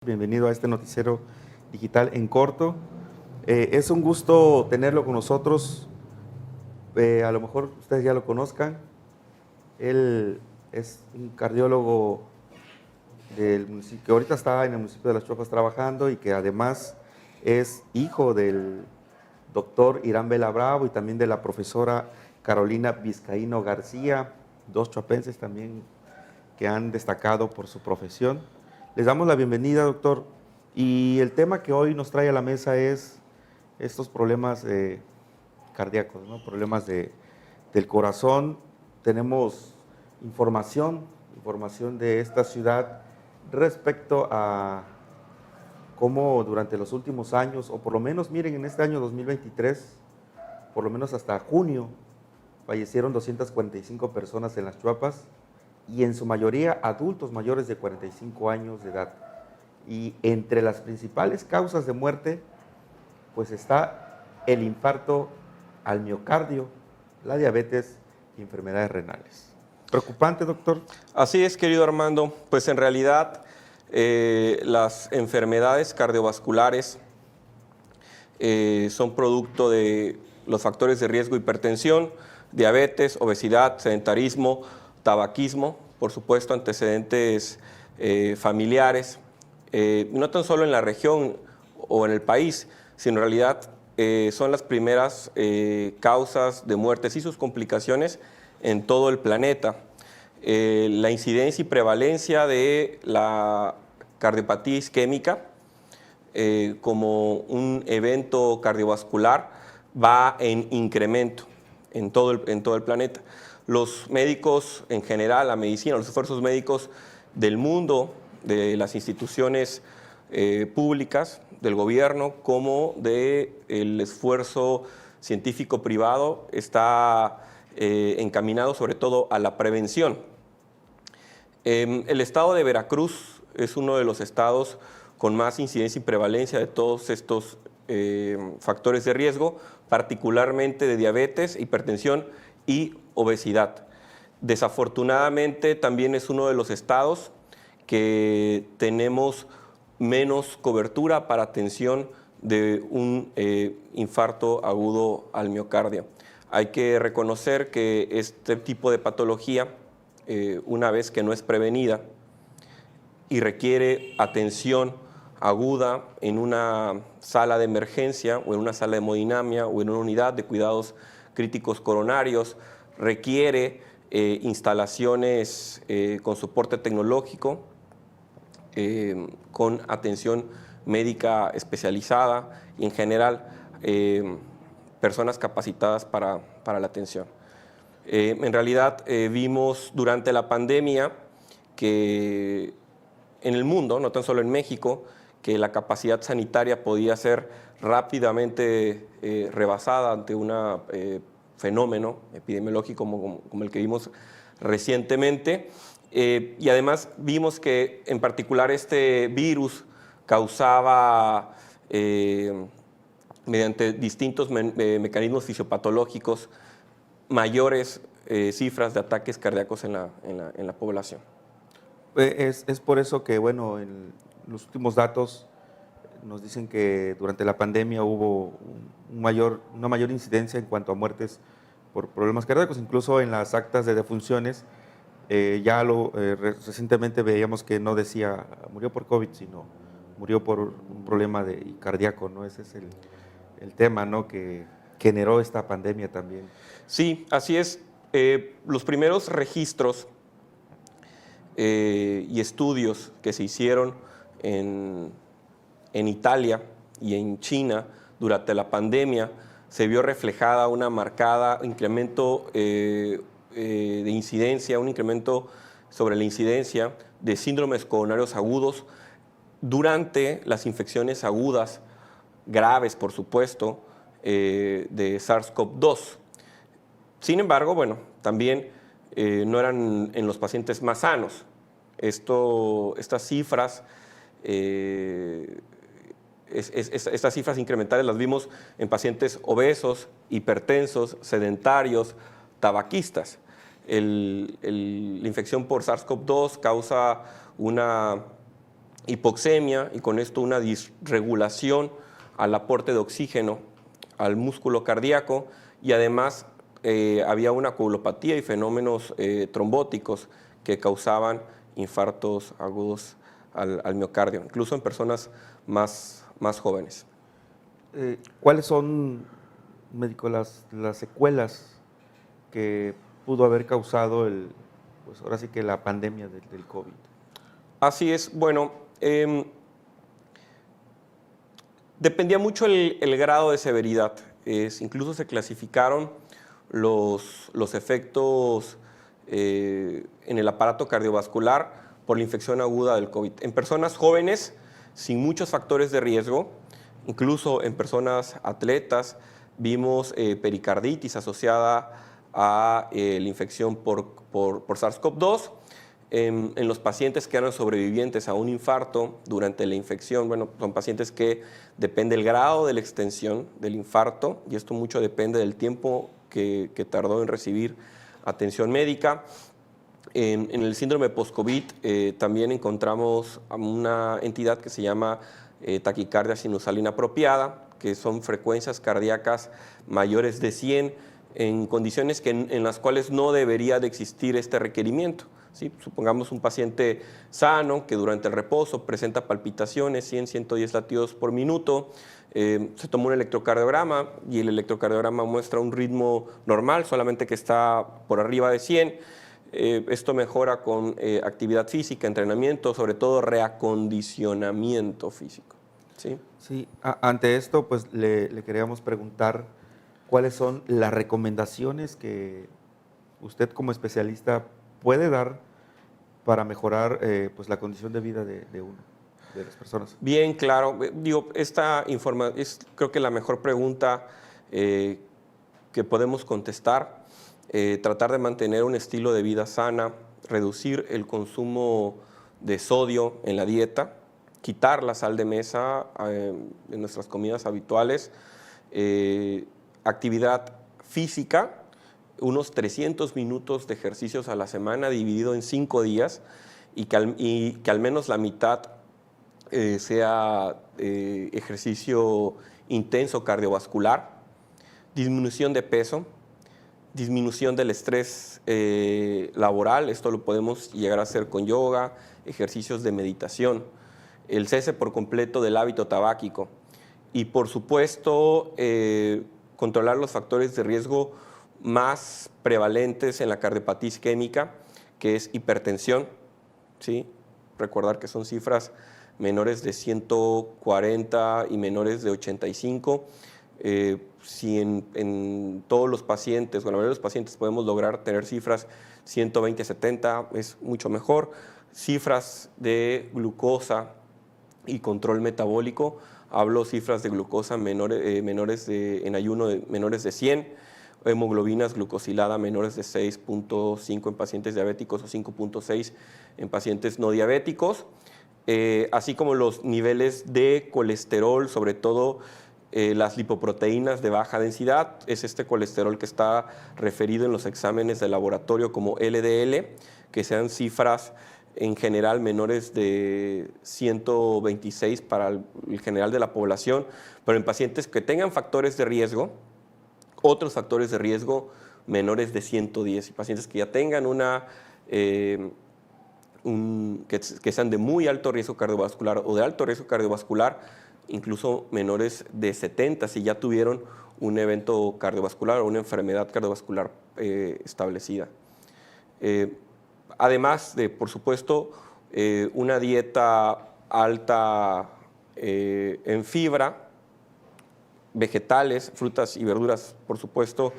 Bienvenido a este noticiero digital en corto. Es un gusto tenerlo con nosotros. A lo mejor ustedes ya lo conozcan. Él es un cardiólogo del municipio, que ahorita está en el municipio de Las Chuapas trabajando y que además es hijo del doctor Irán Vela Bravo y también de la profesora Carolina Vizcaíno García, dos chuapenses también que han destacado por su profesión. Les damos la bienvenida, doctor, y el tema que hoy nos trae a la mesa es estos problemas cardíacos, ¿no? Problemas del corazón. Tenemos información de esta ciudad respecto a cómo durante los últimos años, o por lo menos, miren, en este año 2023, por lo menos hasta junio, fallecieron 245 personas en Las Chuapas, y en su mayoría adultos mayores de 45 años de edad. Y entre las principales causas de muerte, pues está el infarto al miocardio, la diabetes y enfermedades renales. ¿Preocupante, doctor? Así es, querido Armando. Pues en realidad las enfermedades cardiovasculares son producto de los factores de riesgo: hipertensión, diabetes, obesidad, sedentarismo, tabaquismo, por supuesto, antecedentes familiares, no tan solo en la región o en el país, sino en realidad son las primeras causas de muertes y sus complicaciones en todo el planeta. La incidencia y prevalencia de la cardiopatía isquémica como un evento cardiovascular va en incremento en todo el planeta. Los médicos en general, la medicina, los esfuerzos médicos del mundo, de las instituciones públicas, del gobierno, como del esfuerzo científico privado, está encaminado sobre todo a la prevención. El estado de Veracruz es uno de los estados con más incidencia y prevalencia de todos estos factores de riesgo, particularmente de diabetes, hipertensión y obesidad. Desafortunadamente también es uno de los estados que tenemos menos cobertura para atención de un infarto agudo al miocardio. Hay que reconocer que este tipo de patología, una vez que no es prevenida y requiere atención aguda en una sala de emergencia o en una sala de hemodinamia o en una unidad de cuidados críticos coronarios, requiere instalaciones con soporte tecnológico, con atención médica especializada y en general personas capacitadas para la atención. En realidad vimos durante la pandemia que en el mundo, no tan solo en México, que la capacidad sanitaria podía ser rápidamente rebasada ante un fenómeno epidemiológico como el que vimos recientemente. Y además vimos que en particular este virus causaba, mediante distintos mecanismos fisiopatológicos, mayores cifras de ataques cardíacos en la población. Es por eso que, bueno, en los últimos datos nos dicen que durante la pandemia hubo una mayor incidencia en cuanto a muertes por problemas cardíacos, incluso en las actas de defunciones. Recientemente veíamos que no decía murió por COVID, sino murió por un problema cardíaco, ¿no? Ese es el tema, ¿no?, que generó esta pandemia también. Sí, así es. Los primeros registros y estudios que se hicieron en Italia y en China durante la pandemia, se vio reflejada una marcada incremento de incidencia, un incremento sobre la incidencia de síndromes coronarios agudos durante las infecciones agudas, graves por supuesto, de SARS-CoV-2. Sin embargo, bueno, también no eran en los pacientes más sanos. Estas cifras incrementales las vimos en pacientes obesos, hipertensos, sedentarios, tabaquistas. La infección por SARS-CoV-2 causa una hipoxemia y con esto una disregulación al aporte de oxígeno al músculo cardíaco, y además había una coagulopatía y fenómenos trombóticos que causaban infartos agudos al miocardio, incluso en personas más jóvenes. ¿Cuáles son, médico, las secuelas que pudo haber causado pues ahora sí que la pandemia del COVID? Así es, bueno, dependía mucho el grado de severidad. Incluso se clasificaron los efectos en el aparato cardiovascular por la infección aguda del COVID. En personas jóvenes, sin muchos factores de riesgo, incluso en personas atletas, vimos pericarditis asociada a la infección por SARS-CoV-2. En los pacientes que eran sobrevivientes a un infarto durante la infección, bueno, son pacientes que depende del grado de la extensión del infarto, y esto mucho depende del tiempo que tardó en recibir atención médica. En el síndrome post-COVID también encontramos una entidad que se llama taquicardia sinusal inapropiada, que son frecuencias cardíacas mayores de 100 en condiciones en las cuales no debería de existir este requerimiento. ¿Sí? Supongamos un paciente sano que durante el reposo presenta palpitaciones, 100, 110 latidos por minuto, se toma un electrocardiograma y el electrocardiograma muestra un ritmo normal, solamente que está por arriba de 100. Esto mejora con actividad física, entrenamiento, sobre todo reacondicionamiento físico. ¿Sí? Sí, ante esto pues le queríamos preguntar cuáles son las recomendaciones que usted como especialista puede dar para mejorar pues la condición de vida de las personas. Bien, claro. Digo, esta información es creo que la mejor pregunta que podemos contestar. Tratar de mantener un estilo de vida sana, reducir el consumo de sodio en la dieta, quitar la sal de mesa en nuestras comidas habituales, actividad física, unos 300 minutos de ejercicios a la semana dividido en 5 días y que al menos la mitad sea ejercicio intenso cardiovascular, disminución de peso, disminución del estrés laboral. Esto lo podemos llegar a hacer con yoga, ejercicios de meditación, el cese por completo del hábito tabáquico y, por supuesto, controlar los factores de riesgo más prevalentes en la cardiopatía isquémica, que es hipertensión, ¿sí? Recordar que son cifras menores de 140 y menores de 85. Si en todos los pacientes, o en la mayoría de los pacientes, podemos lograr tener cifras 120, 70, es mucho mejor. Cifras de glucosa y control metabólico, hablo cifras de glucosa en ayuno menores de 100, hemoglobinas glucosilada menores de 6.5 en pacientes diabéticos o 5.6 en pacientes no diabéticos, así como los niveles de colesterol, sobre todo las lipoproteínas de baja densidad. Es este colesterol que está referido en los exámenes de laboratorio como LDL, que sean cifras en general menores de 126 para el general de la población, pero en pacientes que tengan factores de riesgo, otros factores de riesgo menores de 110, y pacientes que ya tengan que sean de muy alto riesgo cardiovascular o de alto riesgo cardiovascular, incluso menores de 70 si ya tuvieron un evento cardiovascular o una enfermedad cardiovascular establecida. Además de, por supuesto, una dieta alta en fibra, vegetales, frutas y verduras, por supuesto,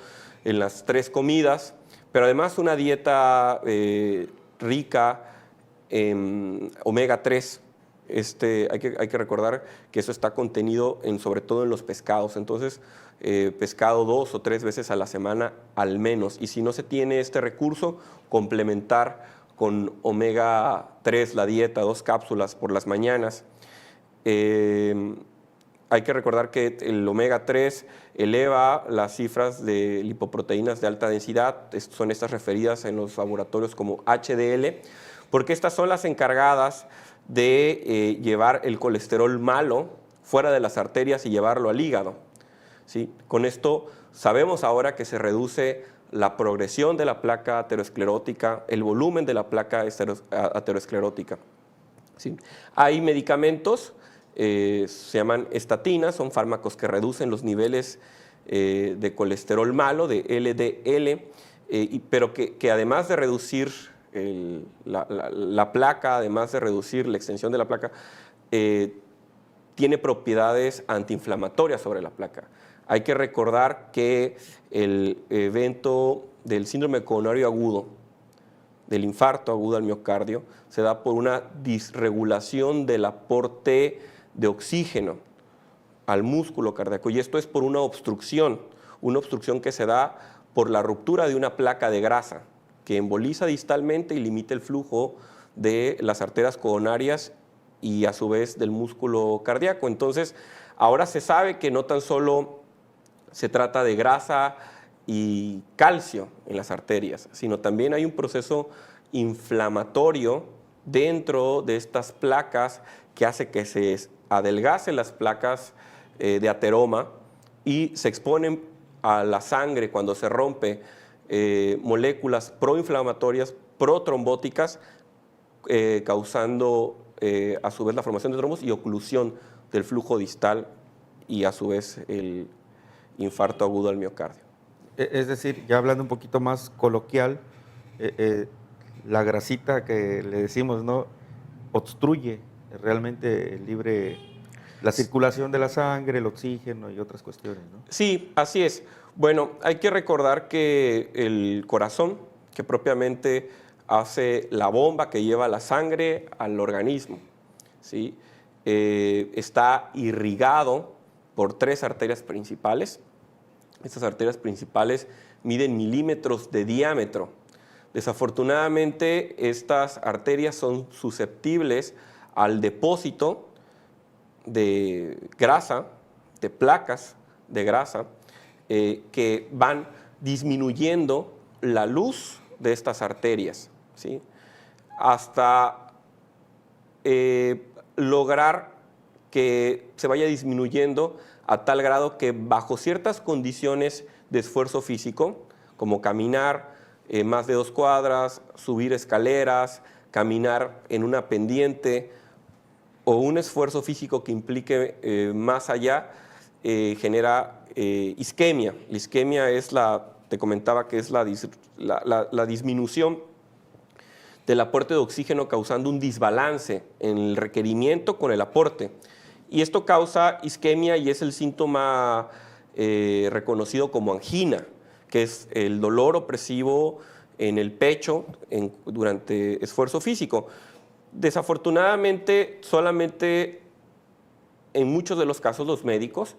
en las 3 comidas, pero además una dieta rica en omega 3. Hay que recordar que eso está contenido sobre todo en los pescados, entonces pescado 2 o 3 veces a la semana al menos, y si no se tiene este recurso, complementar con omega 3 la dieta, 2 cápsulas por las mañanas. Hay que recordar que el omega 3 eleva las cifras de lipoproteínas de alta densidad, son estas referidas en los laboratorios como HDL, porque estas son las encargadas de llevar el colesterol malo fuera de las arterias y llevarlo al hígado, ¿sí? Con esto sabemos ahora que se reduce la progresión de la placa aterosclerótica, el volumen de la placa aterosclerótica, ¿sí? Hay medicamentos, se llaman estatinas, son fármacos que reducen los niveles de colesterol malo, de LDL, pero que además de reducir la placa, además de reducir la extensión de la placa, tiene propiedades antiinflamatorias sobre la placa. Hay que recordar que el evento del síndrome coronario agudo, del infarto agudo al miocardio, se da por una disregulación del aporte de oxígeno al músculo cardíaco, y esto es por una obstrucción que se da por la ruptura de una placa de grasa que emboliza distalmente y limita el flujo de las arterias coronarias y a su vez del músculo cardíaco. Entonces, ahora se sabe que no tan solo se trata de grasa y calcio en las arterias, sino también hay un proceso inflamatorio dentro de estas placas que hace que se adelgacen las placas de ateroma y se exponen a la sangre cuando se rompe moléculas proinflamatorias, protrombóticas, causando a su vez la formación de trombos y oclusión del flujo distal y a su vez el infarto agudo al miocardio. Es decir, ya hablando un poquito más coloquial, la grasita que le decimos, ¿no?, obstruye realmente la circulación de la sangre, el oxígeno y otras cuestiones, ¿no? Sí, así es. Bueno, hay que recordar que el corazón, que propiamente hace la bomba que lleva la sangre al organismo, ¿sí? Está irrigado por 3 arterias principales. Estas arterias principales miden milímetros de diámetro. Desafortunadamente, estas arterias son susceptibles al depósito de grasa, de placas de grasa, que van disminuyendo la luz de estas arterias, ¿sí?, hasta lograr que se vaya disminuyendo a tal grado que bajo ciertas condiciones de esfuerzo físico, como caminar más de 2 cuadras, subir escaleras, caminar en una pendiente o un esfuerzo físico que implique más allá, genera isquemia. La isquemia es te comentaba que es la disminución del aporte de oxígeno, causando un desbalance en el requerimiento con el aporte. Y esto causa isquemia y es el síntoma reconocido como angina, que es el dolor opresivo en el pecho durante esfuerzo físico. Desafortunadamente, solamente en muchos de los casos los médicos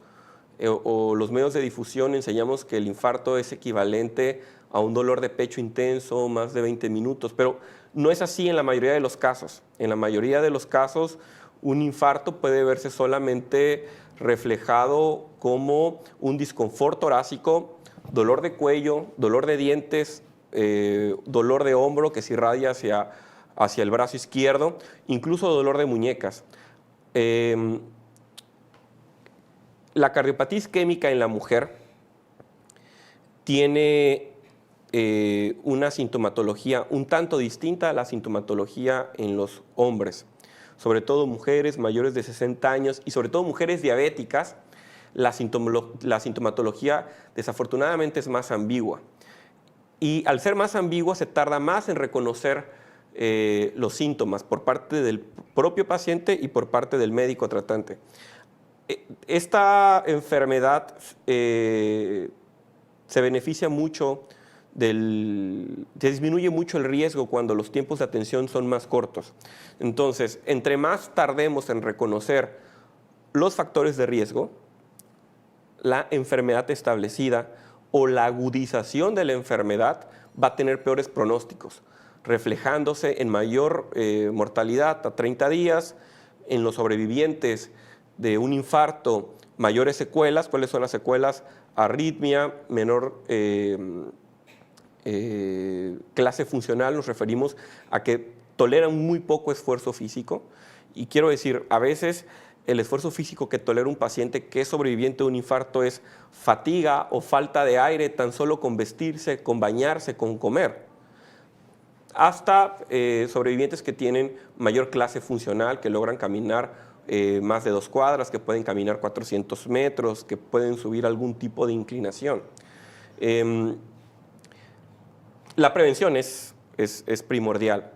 o los medios de difusión enseñamos que el infarto es equivalente a un dolor de pecho intenso, más de 20 minutos, pero no es así en la mayoría de los casos. En la mayoría de los casos, un infarto puede verse solamente reflejado como un disconfort torácico, dolor de cuello, dolor de dientes, dolor de hombro que se irradia hacia el brazo izquierdo, incluso dolor de muñecas. La cardiopatía isquémica en la mujer tiene una sintomatología un tanto distinta a la sintomatología en los hombres, sobre todo mujeres mayores de 60 años y sobre todo mujeres diabéticas. La sintomatología desafortunadamente es más ambigua, y al ser más ambigua se tarda más en reconocer los síntomas por parte del propio paciente y por parte del médico tratante. Esta enfermedad se beneficia mucho se disminuye mucho el riesgo cuando los tiempos de atención son más cortos. Entonces, entre más tardemos en reconocer los factores de riesgo, la enfermedad establecida o la agudización de la enfermedad va a tener peores pronósticos, reflejándose en mayor mortalidad a 30 días, en los sobrevivientes de un infarto, mayores secuelas. ¿Cuáles son las secuelas? Arritmia, menor clase funcional, nos referimos a que toleran muy poco esfuerzo físico, Y quiero decir, a veces el esfuerzo físico que tolera un paciente que es sobreviviente de un infarto es fatiga o falta de aire tan solo con vestirse, con bañarse, con comer. Hasta sobrevivientes que tienen mayor clase funcional, que logran caminar más de 2 cuadras, que pueden caminar 400 metros, que pueden subir algún tipo de inclinación. La prevención es primordial.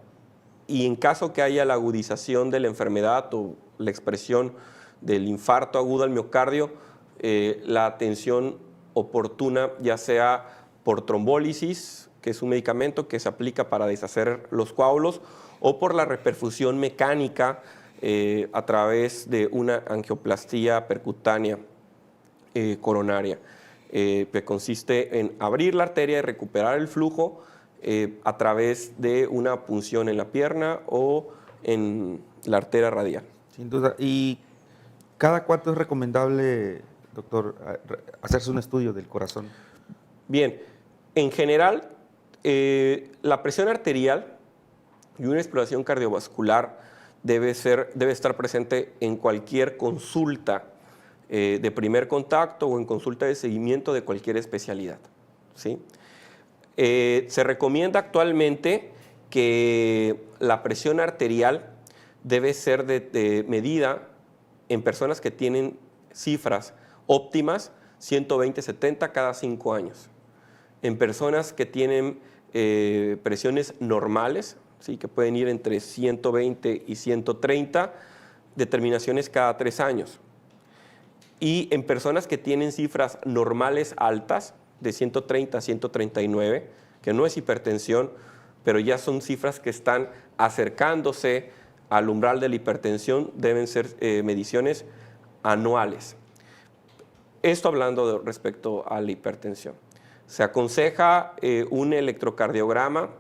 Y en caso que haya la agudización de la enfermedad o la expresión del infarto agudo al miocardio, la atención oportuna, ya sea por trombólisis, que es un medicamento que se aplica para deshacer los coágulos, o por la reperfusión mecánica a través de una angioplastía percutánea coronaria, que consiste en abrir la arteria y recuperar el flujo a través de una punción en la pierna o en la arteria radial. Sin duda. ¿Y cada cuánto es recomendable, doctor, hacerse un estudio del corazón? Bien, en general, la presión arterial y una exploración cardiovascular debe estar presente en cualquier consulta de primer contacto o en consulta de seguimiento de cualquier especialidad, ¿sí? Se recomienda actualmente que la presión arterial debe ser medida en personas que tienen cifras óptimas, 120/70 cada 5 años. En personas que tienen presiones normales, ¿sí?, que pueden ir entre 120 y 130, determinaciones cada 3 años. Y en personas que tienen cifras normales altas, de 130 a 139, que no es hipertensión, pero ya son cifras que están acercándose al umbral de la hipertensión, deben ser mediciones anuales. Esto hablando respecto a la hipertensión. Se aconseja un electrocardiograma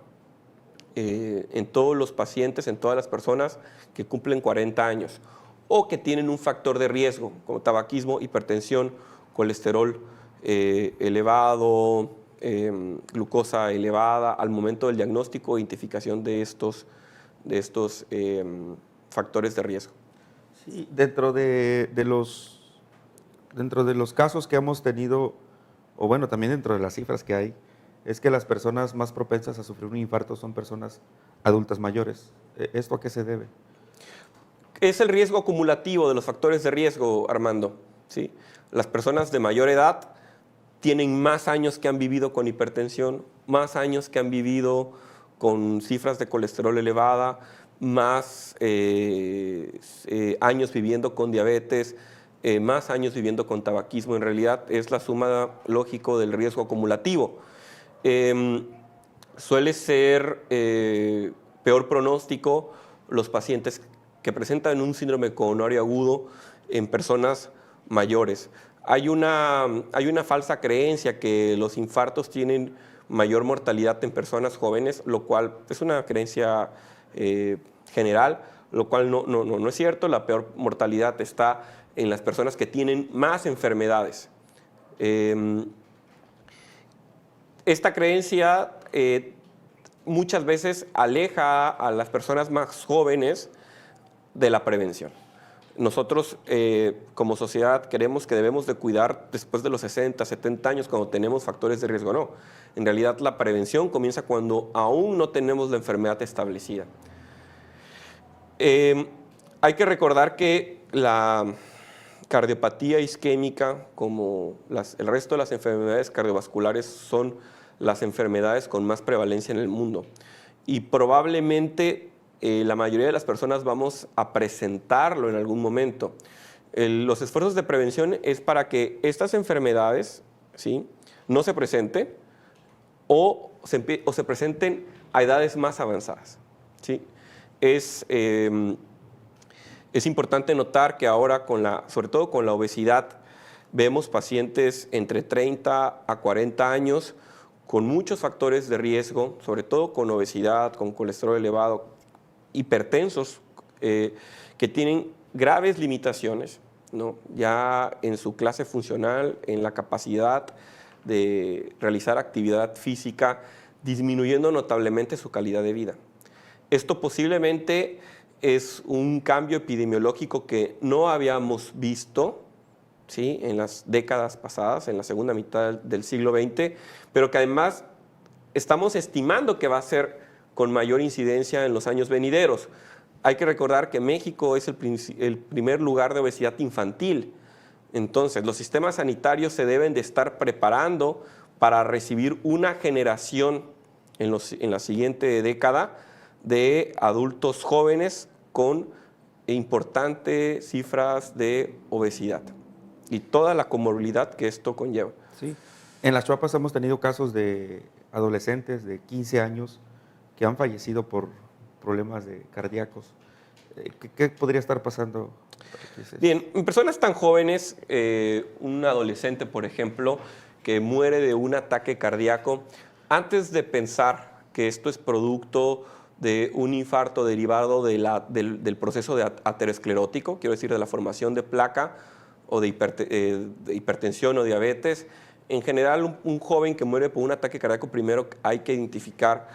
en todos los pacientes, en todas las personas que cumplen 40 años o que tienen un factor de riesgo, como tabaquismo, hipertensión, colesterol elevado, glucosa elevada, al momento del diagnóstico e identificación de estos factores de riesgo. Sí, dentro de los casos que hemos tenido, o bueno, también dentro de las cifras que hay, es que las personas más propensas a sufrir un infarto son personas adultas mayores. ¿Esto a qué se debe? Es el riesgo acumulativo de los factores de riesgo, Armando, ¿sí? Las personas de mayor edad tienen más años que han vivido con hipertensión, más años que han vivido con cifras de colesterol elevada, más años viviendo con diabetes, más años viviendo con tabaquismo. En realidad es la suma lógico del riesgo acumulativo. Suele ser peor pronóstico los pacientes que presentan un síndrome coronario agudo en personas mayores. Hay una falsa creencia que los infartos tienen mayor mortalidad en personas jóvenes, lo cual es una creencia general, lo cual no es cierto. La peor mortalidad está en las personas que tienen más enfermedades. Esta creencia muchas veces aleja a las personas más jóvenes de la prevención. Nosotros como sociedad creemos que debemos de cuidar después de los 60, 70 años cuando tenemos factores de riesgo. No, en realidad la prevención comienza cuando aún no tenemos la enfermedad establecida. Hay que recordar que la cardiopatía isquémica, como el resto de las enfermedades cardiovasculares, son las enfermedades con más prevalencia en el mundo. Y probablemente la mayoría de las personas vamos a presentarlo en algún momento. Los esfuerzos de prevención es para que estas enfermedades, ¿sí?, no se presenten o se presenten a edades más avanzadas, ¿sí? Es importante notar que ahora, sobre todo con la obesidad, vemos pacientes entre 30 a 40 años con muchos factores de riesgo, sobre todo con obesidad, con colesterol elevado, hipertensos, que tienen graves limitaciones, ¿no?, ya en su clase funcional, en la capacidad de realizar actividad física, disminuyendo notablemente su calidad de vida. Esto posiblemente es un cambio epidemiológico que no habíamos visto, ¿sí?, en las décadas pasadas, en la segunda mitad del siglo XX, pero que además estamos estimando que va a ser con mayor incidencia en los años venideros. Hay que recordar que México es el primer lugar de obesidad infantil. Entonces, los sistemas sanitarios se deben de estar preparando para recibir una generación en la siguiente década de adultos jóvenes con importantes cifras de obesidad y toda la comorbilidad que esto conlleva. Sí. En las Chuapas hemos tenido casos de adolescentes de 15 años que han fallecido por problemas cardíacos. ¿Qué podría estar pasando? Bien, en personas tan jóvenes, un adolescente, por ejemplo, que muere de un ataque cardíaco, antes de pensar que esto es producto de un infarto derivado del proceso de aterosclerótico, quiero decir, de la formación de placa o de hipertensión o diabetes, en general un joven que muere por un ataque cardíaco, primero hay que identificar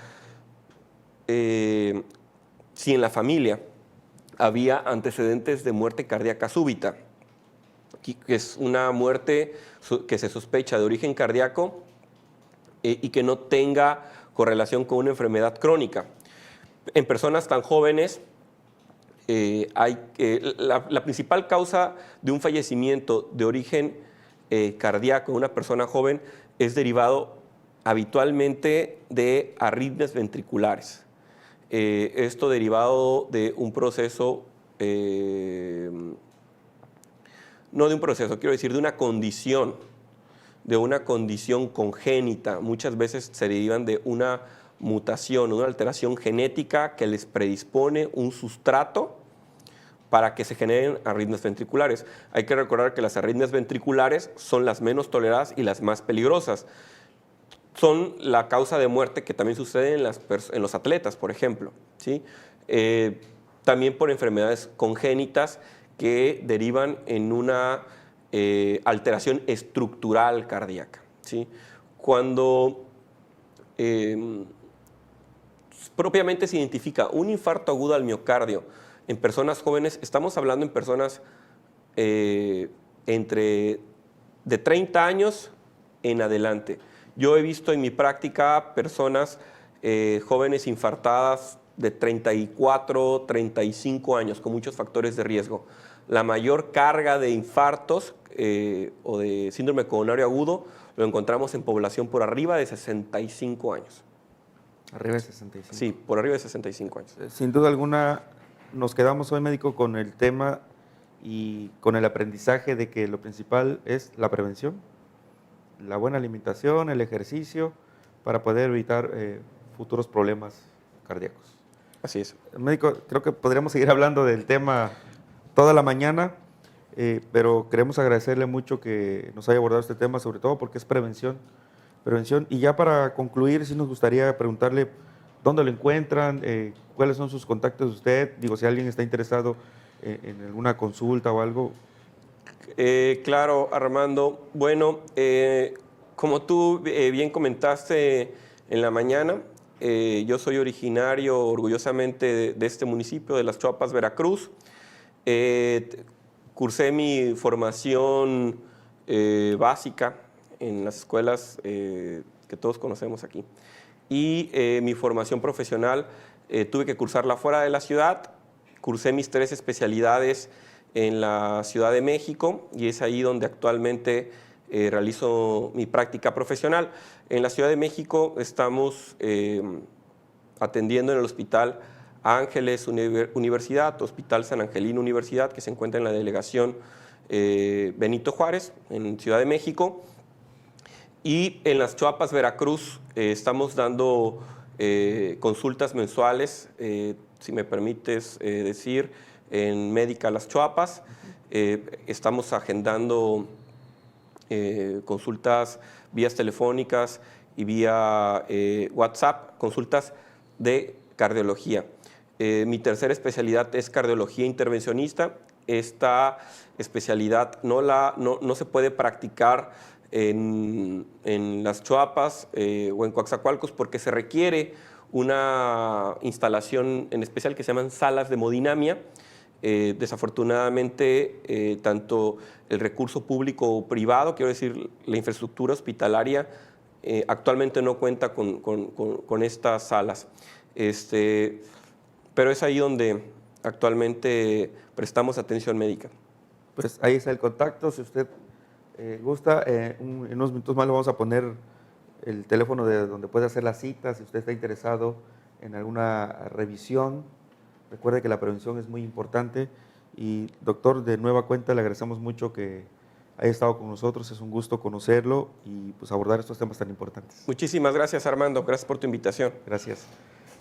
si en la familia había antecedentes de muerte cardíaca súbita, que es una muerte que se sospecha de origen cardíaco y que no tenga correlación con una enfermedad crónica. En personas tan jóvenes, la principal causa de un fallecimiento de origen cardíaco en una persona joven es derivado habitualmente de arritmias ventriculares. Esto derivado de un proceso, no de un proceso, quiero decir de una condición congénita. Muchas veces se derivan de una mutación, una alteración genética que les predispone un sustrato para que se generen arritmias ventriculares. Hay que recordar que las arritmias ventriculares son las menos toleradas y las más peligrosas. Son la causa de muerte que también sucede en los atletas, por ejemplo, ¿sí? También por enfermedades congénitas que derivan en una alteración estructural cardíaca, ¿sí? Cuando propiamente se identifica un infarto agudo al miocardio en personas jóvenes, estamos hablando en personas de 30 años en adelante. Yo he visto en mi práctica personas jóvenes infartadas de 34, 35 años con muchos factores de riesgo. La mayor carga de infartos o de síndrome coronario agudo lo encontramos en población por arriba de 65 años. Arriba de 65. Sí, por arriba de 65 años. Sin duda alguna, nos quedamos hoy, médico, con el tema y con el aprendizaje de que lo principal es la prevención, la buena alimentación, el ejercicio, para poder evitar futuros problemas cardíacos. Así es. Médico, creo que podríamos seguir hablando del tema toda la mañana, pero queremos agradecerle mucho que nos haya abordado este tema, sobre todo porque es prevención. Y ya para concluir, sí nos gustaría preguntarle dónde lo encuentran, cuáles son sus contactos de usted, digo, si alguien está interesado en alguna consulta o algo. Claro, Armando. Bueno, como tú bien comentaste en la mañana, yo soy originario orgullosamente de este municipio, de Las Chuapas, Veracruz. Cursé mi formación básica en las escuelas que todos conocemos aquí. Y mi formación profesional tuve que cursarla fuera de la ciudad. Cursé mis 3 especialidades en la Ciudad de México y es ahí donde actualmente realizo mi práctica profesional. En la Ciudad de México estamos atendiendo en el Hospital Ángeles Universidad, Hospital San Angelino Universidad, que se encuentra en la delegación Benito Juárez, en Ciudad de México. Y en Las Chuapas, Veracruz, estamos dando consultas mensuales, si me permites decir, en Médica Las Chuapas. Estamos agendando consultas vías telefónicas y vía WhatsApp, consultas de cardiología. Mi tercera especialidad es cardiología intervencionista. Esta especialidad no se puede practicar en Las Chuapas o en Coatzacoalcos porque se requiere una instalación en especial que se llaman salas de hemodinamia. Desafortunadamente, tanto el recurso público o privado, quiero decir, la infraestructura hospitalaria, actualmente no cuenta con estas salas. Pero es ahí donde actualmente prestamos atención médica. Pues ahí está el contacto, si usted gusta, en unos minutos más le vamos a poner el teléfono de donde puede hacer la cita, si usted está interesado en alguna revisión. Recuerde que la prevención es muy importante y doctor, de nueva cuenta le agradecemos mucho que haya estado con nosotros, es un gusto conocerlo y pues abordar estos temas tan importantes. Muchísimas gracias, Armando, gracias por tu invitación. Gracias.